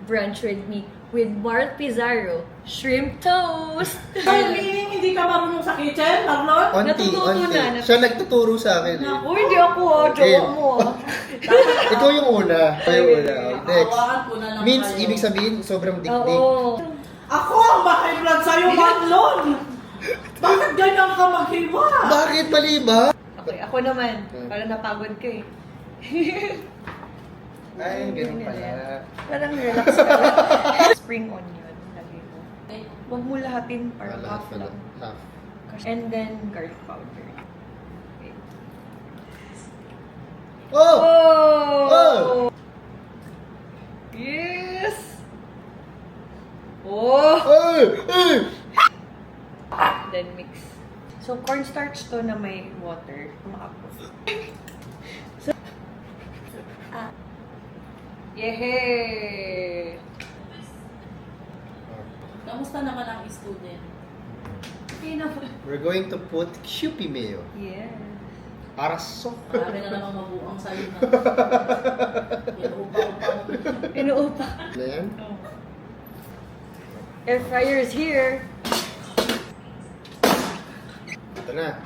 brunch with me with Marl Pizarro, shrimp toast. Meaning, hindi ka marunong sa kitchen, Marlon? Natututo na. Siya nagtuturo sa akin. Naku, hindi ako jowa mo. Ikaw yung una. Ikaw yung una. Next. Nakahawakan ko na lang Means, kayo. ibig sabihin, sobrang dikdik. Oo. Ako ang makiblad sa'yo, Marlon! Bakit ganyan ka maghiwa? Bakit mali ba? Okay, ako naman. Parang napagod ka eh. Ay, ganun pala. Parang relax ka lang. Spring onion. Lagay mo. Huwag mo lahatin, parang Lahat half pala. lang. Half. And then garlic powder. Okay. Oh! Oh! Yes! Oh! Ay! Ay! Then mix. So cornstarch to na may water. Makapos. So, Yehey! Kamusta naman ang student? Okay naman. We're going to put Kewpie mayo. Yes. Araso. Marami na namang mabuang sa'yo na. Inuupa-upa mo. Inuupa. Na yan? Air fryer is here. Ito na.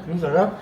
Ang sarap.